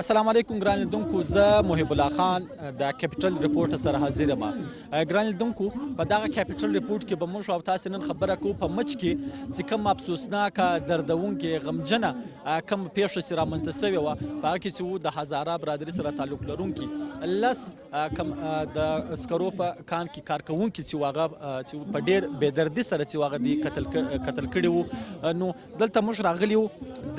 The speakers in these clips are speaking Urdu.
السلام علیکم ګران لیدونکو، زه محب الله خان د کیپټل ریپورټ سره حاضر یم. ګران لیدونکو، په دغه کیپټل ریپورټ کې به موږ او تاسو نن خبره کوو په مچ کې چې کوم افسوسناکه دردونکې غمجنه کوم پیښه چې رامنځته سوې وه، په هغه کې چې و د هزاره برادري سره تعلق لرونکي لس کم د سکرو په کان کې کارکوونکي چې و هغه چې په ډېر بېدردي سره چې و هغه دوی قتل کړي وو. نو دلته موږ راغلي وو،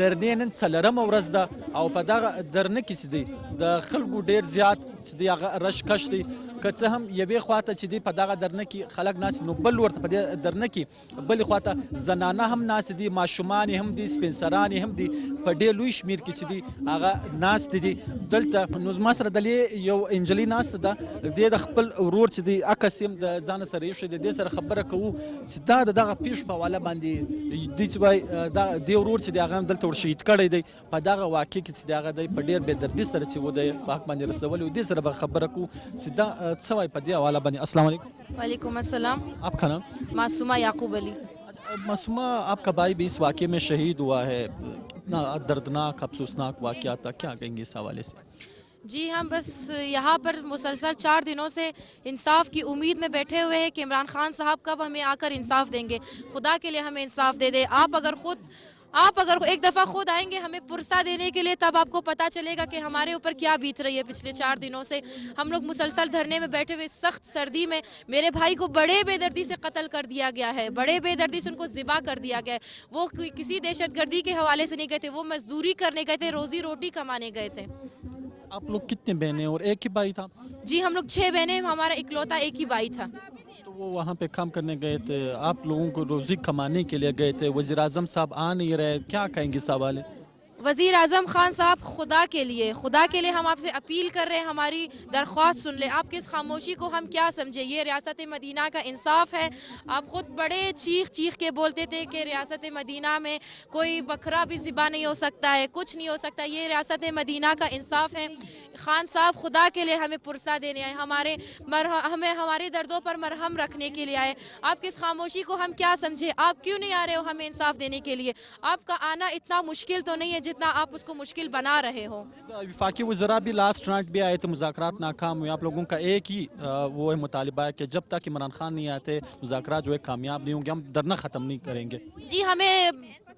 درنې نن څلرمه ورځ ده او په دغه درنه کې چې دی د خلکو ډېر زیات چې دی هغه رش کش دی. که څه هم یوې خواته چې دی په دغه درنه کې خلک ناست، نو بل ورته په دې درنه کې بلې خواته زنانه هم ناست دي، ماشومان هم دي، سپین سران هم دي، په ډېر لوی شمېر کې چې دي هغه ناست دي دلته. نو زما سره دلې یو انجلۍ ناسته ده، دې د خپل ورور چې دی عکس یې هم د ځانه سره ایښی دی، دې سره خبره کوو چې دا د دغه پیښو په حواله باندې دوی چې وایي دې ورور چې دی هغه هم دلته ور شهید کړی دی په دغه واقع کې چې دی هغه دی په ډېر بېدردي سره چې و دی په حق باندې رسولی و. دې سره به خبره کوو چې دا څه وایي په دې حواله باندې. السلام علیکم. وعلیکم السلام. آپ کا نام؟ معصومہ یعقوب علی. معصومہ، آپ کا بھائی بھی اس واقعے میں شہید ہوا ہے، اتنا دردناک افسوسناک واقعہ تھا، کیا کہیں گے اس حوالے سے؟ جی ہم بس یہاں پر مسلسل 4 دنوں سے انصاف کی امید میں بیٹھے ہوئے ہیں کہ عمران خان صاحب کب ہمیں آ کر انصاف دیں گے. خدا کے لیے ہمیں انصاف دے دے. آپ اگر ایک دفعہ خود آئیں گے ہمیں پرسہ دینے کے لیے، تب آپ کو پتہ چلے گا کہ ہمارے اوپر کیا بیت رہی ہے. پچھلے 4 دنوں سے ہم لوگ مسلسل دھرنے میں بیٹھے ہوئے، سخت سردی میں میرے بھائی کو بڑے بے دردی سے قتل کر دیا گیا ہے، بڑے بے دردی سے ان کو ذبح کر دیا گیا ہے. وہ کسی دہشت گردی کے حوالے سے نہیں گئے تھے، وہ مزدوری کرنے گئے تھے، روزی روٹی کمانے گئے تھے. آپ لوگ کتنے بہنیں اور ایک ہی بھائی تھا؟ جی ہم لوگ 6 بہنیں، ہمارا اکلوتا ایک ہی بھائی تھا. تو وہ وہاں پہ کام کرنے گئے تھے، آپ لوگوں کو روزی کمانے کے لیے گئے تھے، وزیر اعظم صاحب آ نہیں رہے، کیا کہیں گے اس حوالے؟ وزیر اعظم خان صاحب، خدا کے لیے ہم آپ سے اپیل کر رہے ہیں، ہماری درخواست سن لیں. آپ کی اس خاموشی کو ہم کیا سمجھیں؟ یہ ریاست مدینہ کا انصاف ہے. آپ خود بڑے چیخ کے بولتے تھے کہ ریاست مدینہ میں کوئی بکرا بھی ذبح نہیں ہو سکتا ہے، کچھ نہیں ہو سکتا. یہ ریاست مدینہ کا انصاف ہے. خان صاحب خدا کے لیے ہمیں پرسہ دینے آئے، ہمیں ہمارے دردوں پر مرہم رکھنے کے لیے آئے. آپ کی اس خاموشی کو ہم کیا سمجھیں؟ آپ کیوں نہیں آ رہے ہو ہمیں انصاف دینے کے لیے؟ آپ کا آنا اتنا مشکل تو نہیں ہے جتنا آپ اس کو مشکل بنا رہے ہو. وفاقی وزراء بھی لاسٹ نائٹ بھی آئے تھے، مذاکرات ناکام ہوئے. آپ لوگوں کا ایک ہی وہ مطالبہ ہے کہ جب تک عمران خان نہیں آتے مذاکرات جو ہے کامیاب نہیں ہوں گے، ہم دھرنا ختم نہیں کریں گے. جی ہمیں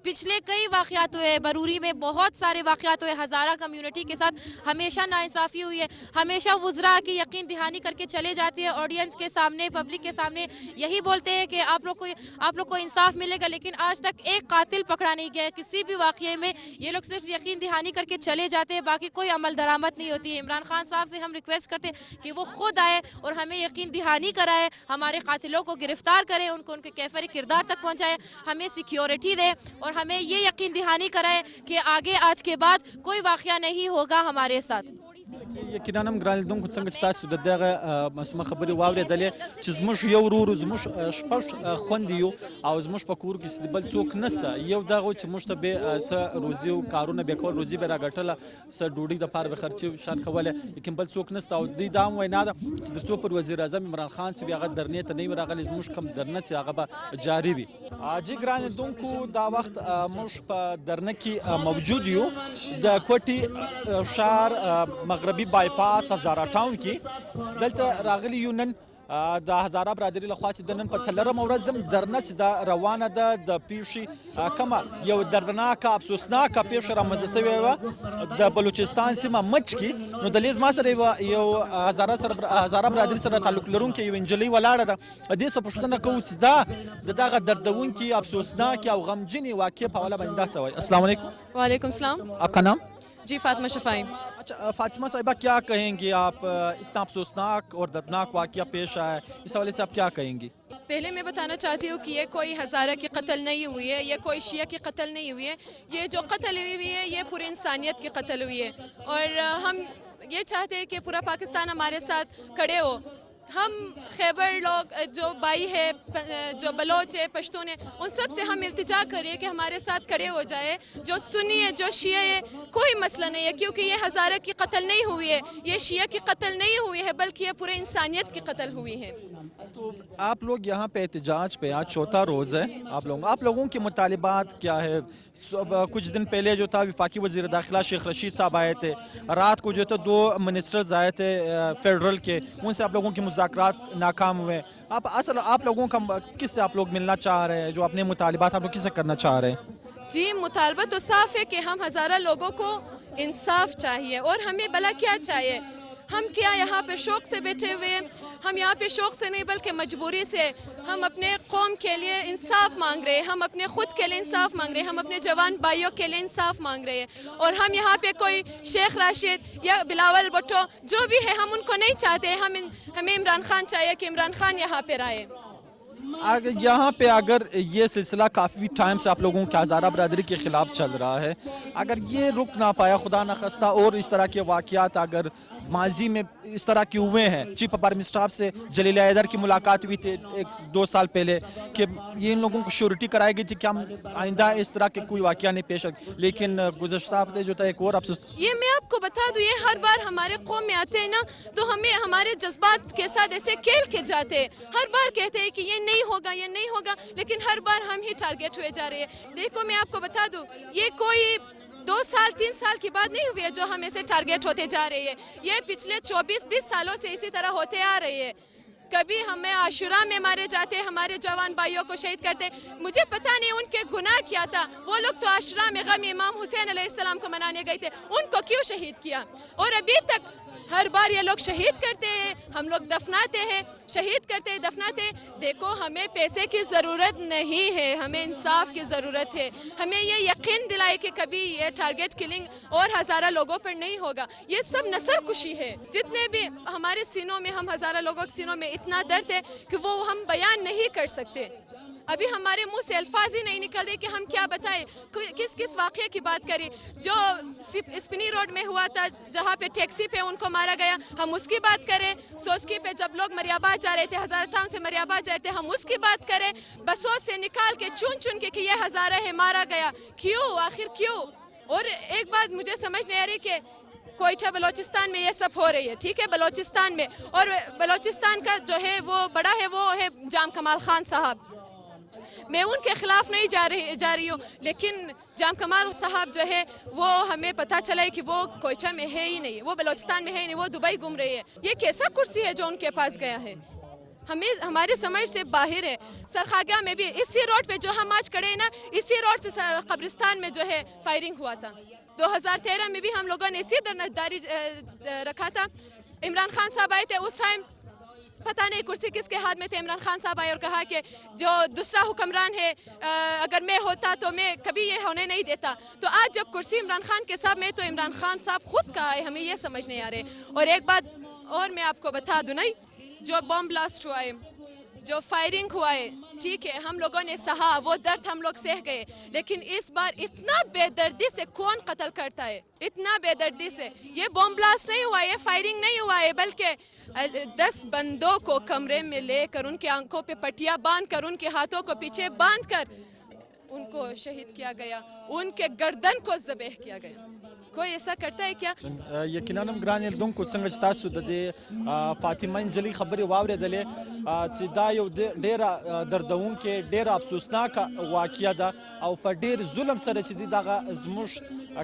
پچھلے کئی واقعات ہوئے، بروری میں بہت سارے واقعات ہوئے، ہزارہ کمیونٹی کے ساتھ ہمیشہ ناانصافی ہوئی ہے. ہمیشہ وزراء کی یقین دہانی کر کے چلے جاتے ہیں، آڈینس کے سامنے، پبلک کے سامنے یہی بولتے ہیں کہ آپ لوگ کو انصاف ملے گا، لیکن آج تک ایک قاتل پکڑا نہیں گیا. کسی بھی واقعے میں یہ لوگ صرف یقین دہانی کر کے چلے جاتے ہیں، باقی کوئی عمل درآمد نہیں ہوتی ہے. عمران خان صاحب سے ہم ریکویسٹ کرتے ہیں کہ وہ خود آئے اور ہمیں یقین دہانی کرائے، ہمارے قاتلوں کو گرفتار کرے، ان کو ان کے کیفر کردار تک پہنچائے، ہمیں سیکیورٹی دے اور ہمیں یہ یقین دہانی کرائے کہ آگے آج کے بعد کوئی واقعہ نہیں ہوگا ہمارے ساتھ. یقینا هم ګران لیدونکو، څنګه چې تاسو د دغه معصومه خبرې واورېدلې چې زموږ یو ورور، زموږ 6 خویندې یو او زموږ په کور کې بل څوک نشته. یو دغه چې موږ ته به څه روزي او کارونه به کول، روزي به راګټله، څه ډوډۍ دپاره به خرچې شان کولی، لیکن بل څوک نشته. او دوی دا هم وینا ده چې د څو پر وزیر اعظم عمران خان چې هغه درنې ته نه وي راغلی، زموږ کوم درنه چې هغه به جاري وي. جی ګران لیدونکو، دا وخت موږ په درنه کې موجود یو د کوټي ښار مغربي بایپاس هزاره ټاون کې. دلته راغلی یو نن د هزاره برادري لخوا چې د نن په 4مه ورځ درنه چې دا روانه ده د پیښې کومه یو دردناکه افسوسناکه پیښه رامنځته سوې وه د بلوچستان سیمه مچ کې. نو دلې زما سره یو هزاره برادري سره تعلق لرونکې یو نجلۍ ولاړه ده. دې څه پوښتنه کوو چې دا د دغه دردونکي افسوسناکې او غمجنې واقعې په حواله باندې دا څه وایي. السلام علیکم. وعلیکم السلام. آپ کا نام؟ جی فاطمہ شفائی. اچھا فاطمہ صاحبہ، کیا کہیں گی آپ؟ اتنا افسوسناک اور دردناک واقعہ پیش آیا ہے، اس حوالے سے آپ کیا کہیں گی؟ پہلے میں بتانا چاہتی ہوں کہ یہ کوئی ہزارہ کی قتل نہیں ہوئی ہے، یہ کوئی شیعہ کی قتل نہیں ہوئی ہے. یہ جو قتل ہوئی ہے یہ پوری انسانیت کی قتل ہوئی ہے. اور ہم یہ چاہتے ہیں کہ پورا پاکستان ہمارے ساتھ کھڑے ہو. ہم خیبر لوگ جو بھائی ہے، جو بلوچ ہے، پشتون ہے، ان سب سے ہم التجا کریے کہ ہمارے ساتھ کھڑے ہو جائے. جو سنی ہے، جو شیعہ ہے، کوئی مسئلہ نہیں ہے، کیونکہ یہ ہزارہ کی قتل نہیں ہوئی ہے، یہ شیعہ کی قتل نہیں ہوئی ہے، بلکہ یہ پورے انسانیت کی قتل ہوئی ہے. تو آپ لوگ یہاں پہ احتجاج پہ آج چوتھا روز ہے آپ لوگوں کے مطالبات کیا ہے؟ کچھ دن پہلے جو تھا وفاقی وزیر داخلہ شیخ رشید صاحب آئے تھے، رات کو جو تھا 2 منسٹرز آئے تھے فیڈرل کے، ان سے آپ لوگوں کے مذاکرات ناکام ہوئے. آپ لوگوں کا کس سے آپ لوگ ملنا چاہ رہے ہیں؟ جو اپنے مطالبات آپ لوگ کس سے کرنا چاہ رہے ہیں؟ جی مطالبہ تو صاف ہے کہ ہم ہزارہ لوگوں کو انصاف چاہیے، اور ہمیں بھلا کیا چاہیے؟ ہم کیا یہاں پہ شوق سے بیٹھے ہوئے ہیں؟ ہم یہاں پہ شوق سے نہیں بلکہ مجبوری سے ہم اپنے قوم کے لیے انصاف مانگ رہے ہیں، ہم اپنے خود کے لیے انصاف مانگ رہے ہیں، ہم اپنے جوان بھائیوں کے لیے انصاف مانگ رہے ہیں. اور ہم یہاں پہ کوئی شیخ راشد یا بلاول بھٹو جو بھی ہے ہم ان کو نہیں چاہتے. ہمیں عمران خان چاہیے کہ عمران خان یہاں پہ رہے. یہاں پہ اگر یہ سلسلہ کافی ٹائم سے آپ لوگوں کے ہزارہ برادری کے خلاف چل رہا ہے، اگر یہ رک نہ پایا خدا نخواستہ اور اس طرح کے واقعات اگر ماضی میں اس طرح کے ہوئے ہیں، چیف آف آرمی اسٹاف سے جلیل حیدر کی ملاقات ہوئی تھی 1-2 سال پہلے کہ یہ ان لوگوں کو شیورٹی کرائی گئی تھی کہ ہم آئندہ اس طرح کے کوئی واقعہ نہیں پیش آئے، لیکن گزشتہ ہفتے جو تھا ایک اور افسوس. یہ میں آپ کو بتا دوں، یہ ہر بار ہمارے قوم میں آتے ہیں نا تو ہمیں ہمارے جذبات کے ساتھ ایسے کھیل کے جاتے ہیں. ہر بار کہتے ہیں کہ یہ نہیں ہوگا یہ نہیں ہوگا، لیکن ہر بار ہم ہی ٹارگیٹ ہوئے جا رہے ہیں. دیکھو میں آپ کو بتا دوں، یہ کوئی 2 سال 3 سال کی بات نہیں ہوئی ہے جو ہم ایسے ٹارگیٹ ہوتے جا رہے ہیں. یہ پچھلے 24-20 سالوں سے اسی طرح ہوتے آ رہے ہیں. کبھی ہمیں عاشورہ میں مارے جاتے، ہمارے جوان بھائیوں کو شہید کرتے. مجھے پتہ نہیں ان کے گناہ کیا تھا. وہ لوگ تو عاشورہ میں غم امام حسین علیہ السلام کو منانے گئے تھے، ان کو کیوں شہید کیا؟ اور ابھی تک ہر بار یہ لوگ شہید کرتے ہیں، ہم لوگ دفناتے ہیں، شہید کرتے ہیں دفناتے ہیں. دیکھو ہمیں پیسے کی ضرورت نہیں ہے، ہمیں انصاف کی ضرورت ہے. ہمیں یہ یقین دلائے کہ کبھی یہ ٹارگیٹ کلنگ اور ہزارہ لوگوں پر نہیں ہوگا. یہ سب نسل کشی ہے. جتنے بھی ہمارے سینوں میں، ہم ہزارہ لوگوں کے سینوں میں اتنا درد ہے کہ وہ ہم بیان نہیں کر سکتے. ابھی ہمارے منہ سے الفاظ ہی نہیں نکل رہے کہ ہم کیا بتائیں، کس واقعے کی بات کریں. جو اسپنی روڈ میں ہوا تھا جہاں پہ ٹیکسی پہ ان کو مارا گیا، ہم اس کی بات کریں. سوسکی پہ جب لوگ مریاباد جا رہے تھے، ہزارہ ٹاؤن سے مریاباد جا رہے تھے، ہم اس کی بات کریں. بسوں سے نکال کے چن کے کہ یہ ہزارہ ہے مارا گیا. کیوں؟ آخر کیوں؟ اور ایک بات مجھے سمجھ نہیں آ رہی کہ کوئٹہ بلوچستان میں یہ سب ہو رہی ہے، ٹھیک ہے بلوچستان میں، اور بلوچستان کا جو ہے وہ بڑا ہے وہ ہے جام کمال خان صاحب. میں ان کے خلاف نہیں جا رہی ہوں، لیکن جام کمال صاحب جو ہے وہ ہمیں پتہ چلا ہے کہ وہ کوئٹہ میں ہے ہی نہیں، وہ بلوچستان میں ہے ہی نہیں، وہ دبئی گھوم رہی ہے. یہ کیسا کرسی ہے جو ان کے پاس گیا ہے؟ ہمارے سمجھ سے باہر ہے. سرخاگہ میں بھی اسی روڈ پہ جو ہم آج کھڑے ہیں نا، اسی روڈ سے قبرستان میں جو ہے فائرنگ ہوا تھا. 2013 میں بھی ہم لوگوں نے اسی درجداری رکھا تھا. عمران خان صاحب آئے تھے، اس ٹائم پتہ نہیں کرسی کس کے ہاتھ میں تھے. عمران خان صاحب آئے اور کہا کہ جو دوسرا حکمران ہے اگر میں ہوتا تو میں کبھی یہ ہونے نہیں دیتا. تو آج جب کرسی عمران خان کے ساتھ میں، تو عمران خان صاحب خود کہا ہے، ہمیں یہ سمجھ نہیں آ رہے. اور ایک بات اور میں آپ کو بتا دوں، نہیں جو بم بلاسٹ ہوا ہے، جو فائرنگ ہوا ہے، ٹھیک ہے ہم لوگوں نے سہا، وہ درد ہم لوگ سہ گئے. لیکن اس بار اتنا بے دردی سے کون قتل کرتا ہے؟ اتنا بے دردی سے. یہ بم بلاسٹ نہیں ہوا ہے، یہ فائرنگ نہیں ہوا ہے، بلکہ 10 بندوں کو کمرے میں لے کر، ان کے آنکھوں پہ پٹیاں باندھ کر، ان کے ہاتھوں کو پیچھے باندھ کر ان کو شہید کیا گیا، ان کے گردن کو ذبح کیا گیا. کوئی ایسا کرتا ہے کیا؟ یقینا ګران لیدونکو څنګه چې تاسو د دې فاطمه نجلۍ خبرې واورېدلې چې دا یو ډېره دردونکې ډېره افسوسناکه واقعه ده او په ډېر ظلم سره چې دی دغه زموږ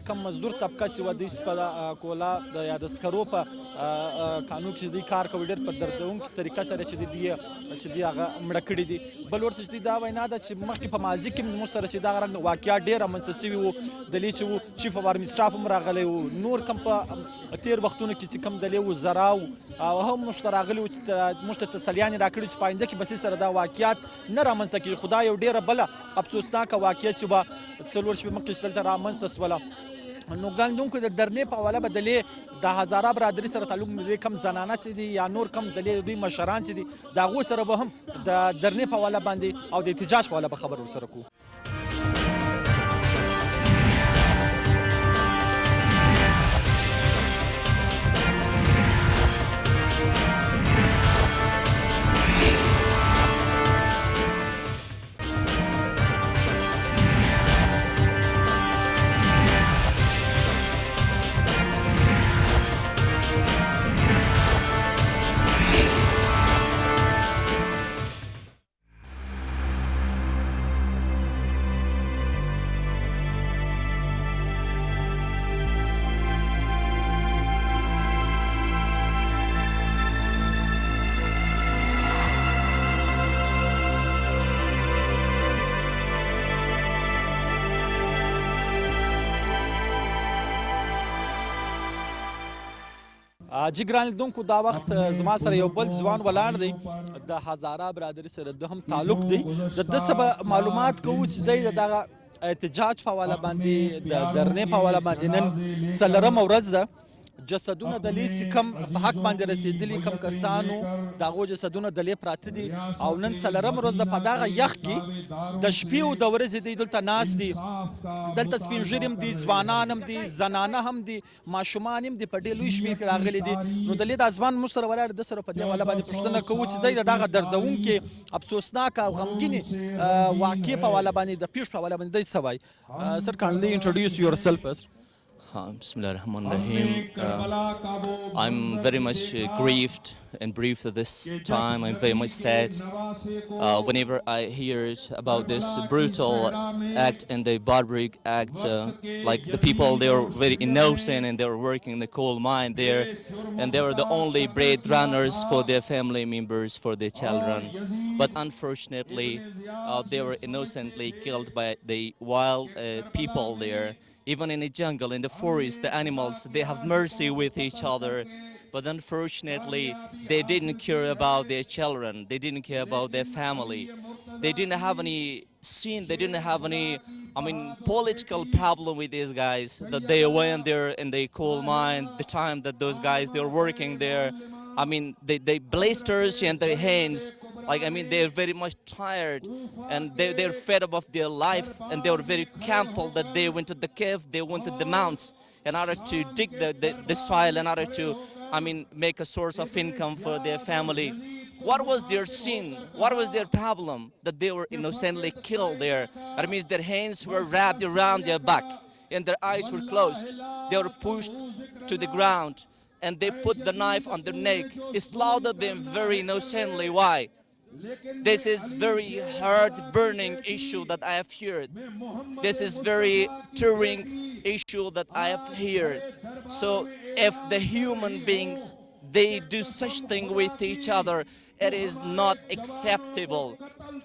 کم مزدور طبقه چې وه دوی په کولا یا د سکرو په قانون کې دوی کار کوي، ډېر په دردونکې طریقه سره چې دی هغه مړه کړي دي. بل ورته چې دا وینا ده چې مخکې په ماضي کې زموږ سره چې دغه رنګ واقعات ډېر رامنځته سوي وو. دلې چې وو چیف اف آرمی سټاف هم راغلی وو، نور کم په تیر وختونو کې چې کم دلې وو زرا وو او هم موږ ته راغلي وو چې موږ ته تسلیانې راکړي چې په آینده کې بسې سره دا واقعات نه رامنځته کېږي. خو دا یو ډېره بله افسوسناکه واقعه چې به 4 شپې مخکې چې دلته رامنځته سوله. نو ګران لیدونکو د درنې په حواله به دلې د هزاره برادري سره تعلق لري، کم زنانه چې دي یا نور کم دلې دوی مشران چې دي د هغو سره به هم د درنې په حواله باندې او د احتجاج په حواله به خبر ورسره کوو. جی ګران لیدونکو دا وخت زما سره یو بل ځوان ولاړ دی د هزاره برادري سره د هم تعلق دی د ده څه به معلومات کوو چې دی د دغه احتجاج په حواله باندې د درنې په حواله باندې نن څلورمه ورځ ده جسدونه دلې چې کم په حق باندې رسېدلي کم کسانو د هغو جسدونه دلې پراته دي او نن څلورمه ورځ ده په دغه یخ کې د شپې او د ورځې دی دلته ناست دي دلته سپین ږیري هم دي ځوانان هم دي زنانه هم دي ماشومان هم دي په ډېر لوی شمېر کې راغلي دي نو دلې دا ځوان موږ سره ولاړ د سره په دې حواله باندې پوښتنه کوو چې دی د دغه دردونکې افسوسناکه او غمګینې واقعې په حواله باندې د پیښو په حواله باندې دی څه وایي سر kindly introduce yourself first. Bismillah ar-Rahman ar-Rahim. I'm very much grieved and bereaved at this time. I'm very much sad. Whenever I hear about this brutal act and the barbaric act, like the people, they were very innocent and they were working in the coal mine there, and they were the only bread runners for their family members, for their children. But unfortunately, they were innocently killed by the wild people there. Even in the jungle, in the forest, the animals, they have mercy with each other. But unfortunately, they didn't care about their children. They didn't care about their family. They didn't have any sin. They didn't have any, political problem with these guys. That they went there in the coal mine, the time that those guys, they were working there. They blisters in their hands. They're very much tired and they're fed up of their life, and they were very careful that they went to the cave, they went to the mounts in order to dig the soil, in order to, make a source of income for their family. What was their sin? What was their problem that they were innocently killed there? That means their hands were wrapped around their back and their eyes were closed. They were pushed to the ground and they put the knife on their neck. It slaughtered them very innocently. Why? This is very heart-burning issue that I have heard. This is very tearing issue that I have heard. So if the human beings, they do such thing with each other, it is not acceptable.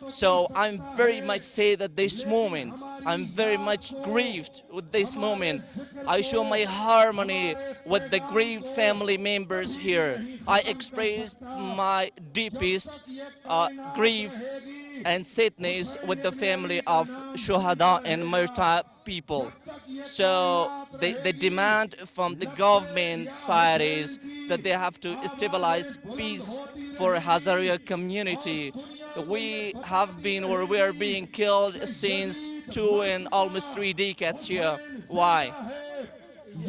So I'm very much say that this moment, I'm very much grieved with this moment. I show my harmony with the grieved family members here. I expressed my deepest grief and sadness with the family of Shuhada and martyr people. So the demand from the government side is that they have to stabilize peace for Hazara community. We are being killed since 2 and almost 3 decades here. Why?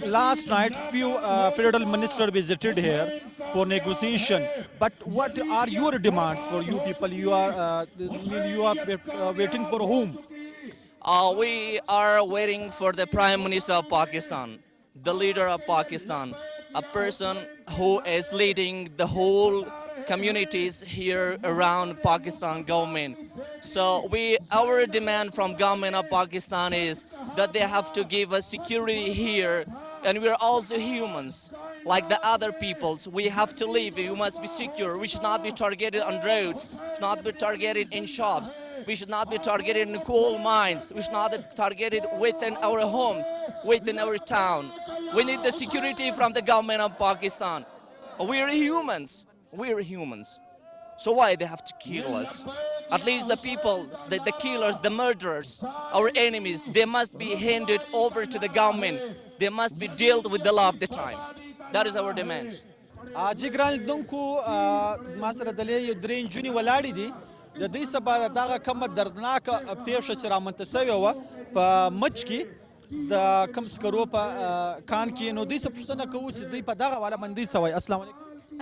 Last night, few federal ministers visited here for negotiation. But what are your demands for you people? You are waiting for whom? We are waiting for the Prime Minister of Pakistan, the leader of Pakistan, a person who is leading the whole communities here around Pakistan government. So our demand from government of Pakistan is that they have to give us security here, and we are also humans like the other peoples. We have to live, we must be secure. We should not be targeted on roads, should not be targeted in shops, we should not be targeted in coal mines, we should not be targeted within our homes, within our town. We need the security from the government of Pakistan. We are humans. We're humans. So why they have to kill us? At least the people, the killers, the murderers, our enemies, they must be handed over to the government. They must be dealt with the law of the time. That is our demand. جی ګران لیدونکو ما سره دلې یو درې نجونې ولاړې دي د دوی سبا دغه کومه دردناکه پیښه چې رامنځته سوې وه په مچ کې د کوم سکرو په کان کې نو دوی څه پوښتنه کوو چې دوی په دغه حواله باندې دوی څه وایي السلام علیکم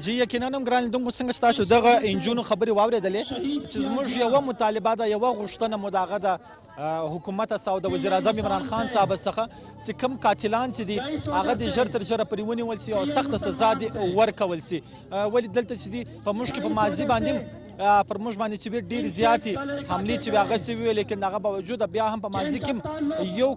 جی یقینا هم ګران لیدونکو څنګه ستاسو دغه انجونو خبرې واورېدلې چې زموږ یوه مطالبه ده یوه غوښتنه مو د هغه د حکومت څخه او د وزیر اعظم عمران خان صاحب څخه چې کوم قاتلان چې دي هغه د ژر تر ژره پرې ونیول سي او سخته سزا دې ورکول سي ولې دلته چې دي په موږ کې په ماضي باندې پر موږ باندې چې ډېر زیاتې حملې چې هغه سوي وي لیکن هغه باوجود بیا هم په ماضي کې یو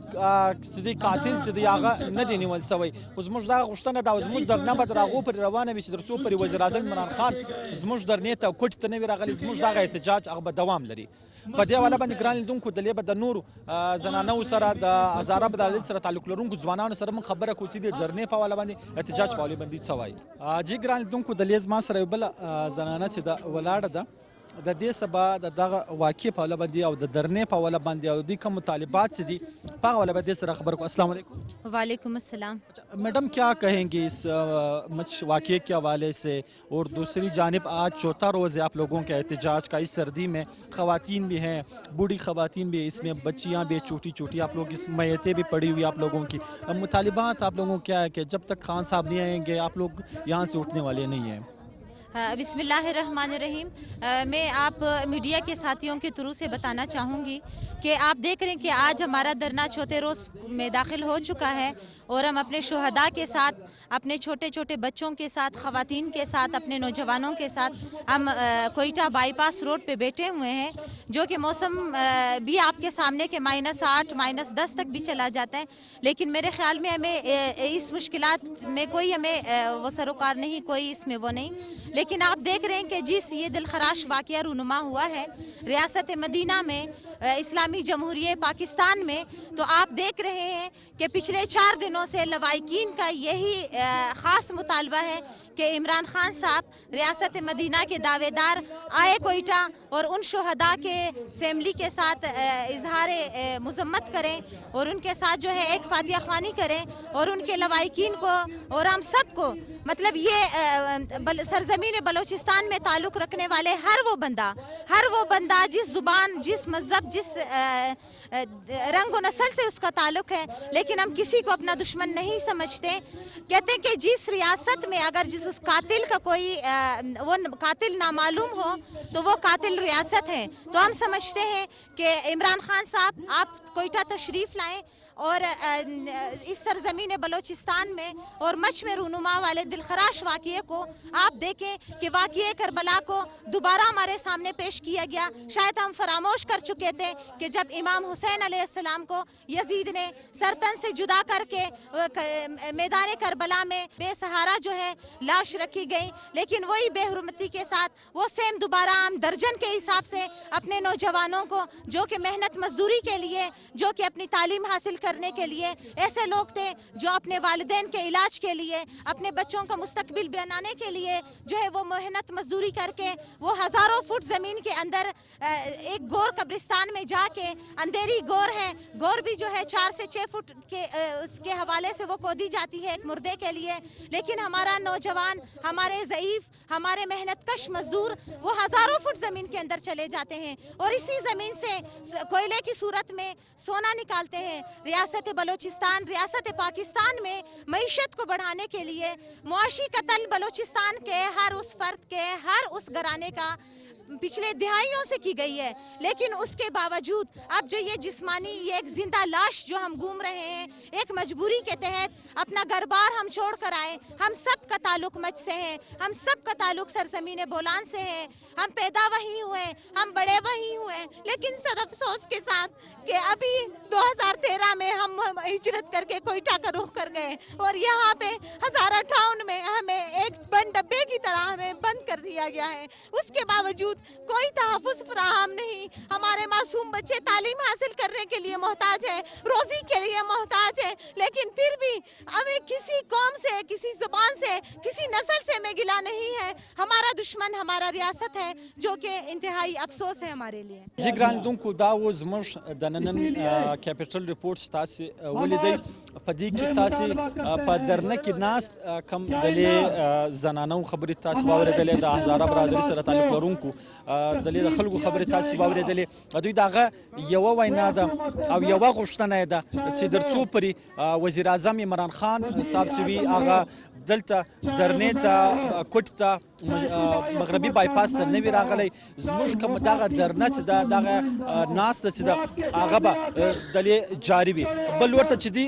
چې دی قاتل چې دی هغه نه دی نیول سوی خو زموږ دغه غوښتنه ده او زموږ درنه به تر هغو پورې روانه وي چې تر څو پورې وزیر اعظم عمران خان زموږ درنې ته کوټې ته نه وي راغلی زموږ دغه احتجاج هغه به دوام لري په دې حواله باندې ګران لیدونکو دلې به د نورو زنانو سره د هزاره بدالت سره تعلق لرونکو ځوانانو سره موږ خبره کوو چې د درنې په حواله باندې احتجاج په حواله باندې څه وایي جی ګران لیدونکو دلې زما سره یو بله زنانه چې د ولاړه ده د دې سبا د دغه واقعې په حواله باندې او د درنې په حواله باندې او دوی کوم مطالبات چې دي په هغه حواله باندې سره خبر کو السلام علیکم وعلیکم السلام میڈم کیا کہیں گے اس واقعے کے حوالے سے اور دوسری جانب آج چوتھا روز ہے آپ لوگوں کے احتجاج کا اس سردی میں خواتین بھی ہیں بوڑھی خواتین بھی اس میں بچیاں بھی چھوٹی چھوٹی آپ لوگ اس میتیں بھی پڑی ہوئی آپ لوگوں کی مطالبات آپ لوگوں کیا ہے کہ جب تک خان صاحب نہیں آئیں گے آپ لوگ یہاں سے اٹھنے والے نہیں ہیں بسم اللہ الرحمن الرحیم میں آپ میڈیا کے ساتھیوں کے تھرو سے بتانا چاہوں گی کہ آپ دیکھ رہے ہیں کہ آج ہمارا دھرنا چوتھے روز میں داخل ہو چکا ہے اور ہم اپنے شہداء کے ساتھ اپنے چھوٹے چھوٹے بچوں کے ساتھ خواتین کے ساتھ اپنے نوجوانوں کے ساتھ ہم کوئٹہ بائی پاس روڈ پہ بیٹھے ہوئے ہیں جو کہ موسم بھی آپ کے سامنے کے -8 -10 تک بھی چلا جاتا ہے لیکن میرے خیال میں ہمیں اس مشکلات میں کوئی ہمیں وہ سروکار نہیں کوئی اس میں وہ نہیں لیکن آپ دیکھ رہے ہیں کہ جس یہ دلخراش واقعہ رونما ہوا ہے ریاست مدینہ میں اسلامی جمہوریہ پاکستان میں تو آپ دیکھ رہے ہیں کہ پچھلے 4 دنوں سے لوائقین کا یہی خاص مطالبہ ہے کہ عمران خان صاحب ریاست مدینہ کے دعوے دار آئے کوئٹہ اور ان شہداء کے فیملی کے ساتھ اظہار مذمت کریں اور ان کے ساتھ جو ہے ایک فاتحہ خوانی کریں اور ان کے لوائقین کو اور ہم سب کو مطلب یہ سرزمین بلوچستان میں تعلق رکھنے والے ہر وہ بندہ جس زبان جس مذہب جس رنگ و نسل سے اس کا تعلق ہے لیکن ہم کسی کو اپنا دشمن نہیں سمجھتے کہتے ہیں کہ جس ریاست میں اگر جس قاتل کا کوئی وہ قاتل نامعلوم ہو تو وہ قاتل ریاست ہے تو ہم سمجھتے ہیں کہ عمران خان صاحب آپ کوئٹہ تشریف لائیں اور اس سرزمین بلوچستان میں اور مچ میں رونما والے دلخراش واقعے کو آپ دیکھیں کہ واقعہ کربلا کو دوبارہ ہمارے سامنے پیش کیا گیا شاید ہم فراموش کر چکے تھے کہ جب امام حسین علیہ السلام کو یزید نے سرتن سے جدا کر کے میدان کربلا میں بے سہارا جو ہے لاش رکھی گئی لیکن وہی بے حرمتی کے ساتھ وہ سیم دوبارہ ہم درجن کے حساب سے اپنے نوجوانوں کو جو کہ محنت مزدوری کے لیے جو کہ اپنی تعلیم حاصل کرنے کے لیے ایسے لوگ تھے جو اپنے والدین کے علاج کے لیے اپنے بچوں کا مستقبل بنانے کے لیے جو ہے وہ محنت مزدوری کر کے وہ ہزاروں فٹ زمین کے اندر ایک گور قبرستان میں جا کے اندھیری گور ہے گور بھی جو ہے 4 سے 6 فٹ کے اس کے حوالے سے وہ کھودی جاتی ہے ایک مردے کے لیے لیکن ہمارا نوجوان ہمارے ضعیف ہمارے محنت کش مزدور وہ ہزاروں فٹ زمین کے اندر چلے جاتے ہیں اور اسی زمین سے کوئلے کی صورت میں سونا نکالتے ہیں ریاست بلوچستان ریاست پاکستان میں معیشت کو بڑھانے کے لیے معاشی قتل بلوچستان کے ہر اس فرد کے ہر اس گھرانے کا پچھلے دہائیوں سے کی گئی ہے لیکن اس کے باوجود اب جو یہ جسمانی یہ ایک زندہ لاش جو ہم گھوم رہے ہیں ایک مجبوری کے تحت اپنا گھر بار ہم چھوڑ کر آئے ہم سب کا تعلق مچ سے ہے ہم سب کا تعلق سرزمین بولان سے ہے ہم پیدا وہیں ہوئے ہم بڑے وہیں ہوئے لیکن صد افسوس کے ساتھ کہ ابھی 2013 میں ہم ہجرت کر کے کوئٹہ کا رخ کر گئے اور یہاں پہ ہزارہ ٹاؤن میں ہمیں ایک بند ڈبے کی طرح ہمیں بند کر دیا گیا ہے اس کے باوجود کوئی تحفظ فراہم نہیں ہمارے معصوم بچے تعلیم حاصل کرنے کے لیے محتاج ہیں روزی کے لیے محتاج ہیں لیکن پھر بھی ہمیں کسی قوم سے کسی زبان سے کسی نسل سے ہمیں گلا نہیں ہے ہمارا دشمن ہمارا ریاست ہے جو کہ انتہائی افسوس ہے ہمارے لیے جی ګران لیدونکو دا و زموږ د ننن کیپټل ریپورټ چې تاسې ولیدئ په دې کې تاسې په درنه کې ناست کم دلې زنانو خبرې تاسې واورېدلې د هزاره برادري سره تعلق لرونکو دلې د خلکو خبرې تاسې واورېدلې دوی د هغه یوه وینا ده او یوه غوښتنه یې ده چې تر څو پورې وزیر اعظم عمران خان صاحب سوي هغه دلته درنې ته کوټ ته مغربي بایپاس ته نه وي راغلی. زموږ کوم دغه درنه چې ده دغه ناسته چې ده هغه به دلې جاري وي. بل لور ته چې دي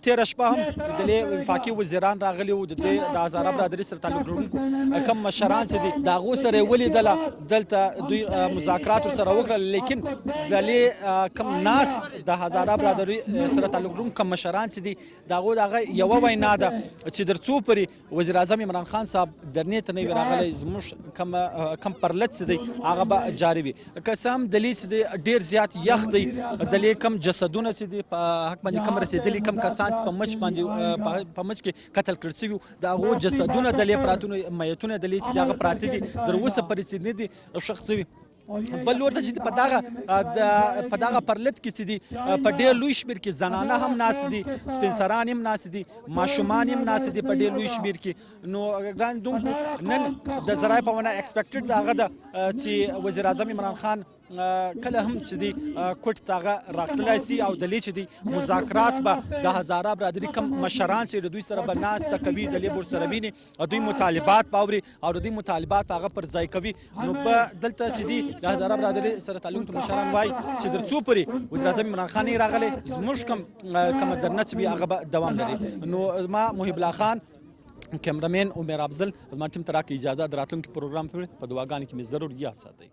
تېره شپه هم دلې وفاقي وزیران راغلي وو د هزاره برادري سره تعلق لرونکو کوم مشران چې دي د هغو سره یې ولیدله دلته دوی مذاکرات سره وکړل، لیکن دلې کوم ناست د هزاره برادري سره تعلق لرونکو کوم مشران چې دي د هغو دغه یوه وینا ده چې تر څو پورې وزیر اعظم عمران خان صاحب درنې ته نه وي راغلی زموږ کم پرلت چې دی هغه به جاري وي. که څه هم دلې چې دی ډېر زیات یخ دی، دلې کم جسدونه چې دي په حق باندې کم رسېدلي کم کسان چې په مچ باندې په مچ کې قتل کړل شوي وو د هغو جسدونه دلې پراته میتونه دلې چې د هغه پراته دي تر اوسه پورې چې نه دي ښخ شوي. بل لور ته چې په دغه پرلت کې چې دي په ډېر لوی شمېر کې زنانه هم ناست دي، سپین سران هم ناست دي، ماشومان هم ناست دي په ډېر لوی شمېر کې. نو ګران لیدونکو نن د ذرایع په ونه ایکسپیکټډ د هغه ده چې وزیر اعظم عمران خان کله هم چې دی کوټ ته هغه راتللی سي او دلې چې دی مذاکرات به د هزاره برادري کم مشران چې د دوی سره به ناسته کوي دلې به ورسره ویني او دوی مطالبات به اوري او د دوی مطالبات به هغه پر ځای کوي. نو به دلته چې دی د هزاره برادري سره تعلق مشران وایي چې تر څو پورې وزیر اعظم عمران خان یې راغلی زموږ کومه درنه چې وي هغه به دوام لري. نو ما محب الله خان کیمرامین عمر افضل زما ټیم ته راکړئ اجازه د راتلونکي پروګرام په دعاګانو کې مې ضرور یاد ساتئ.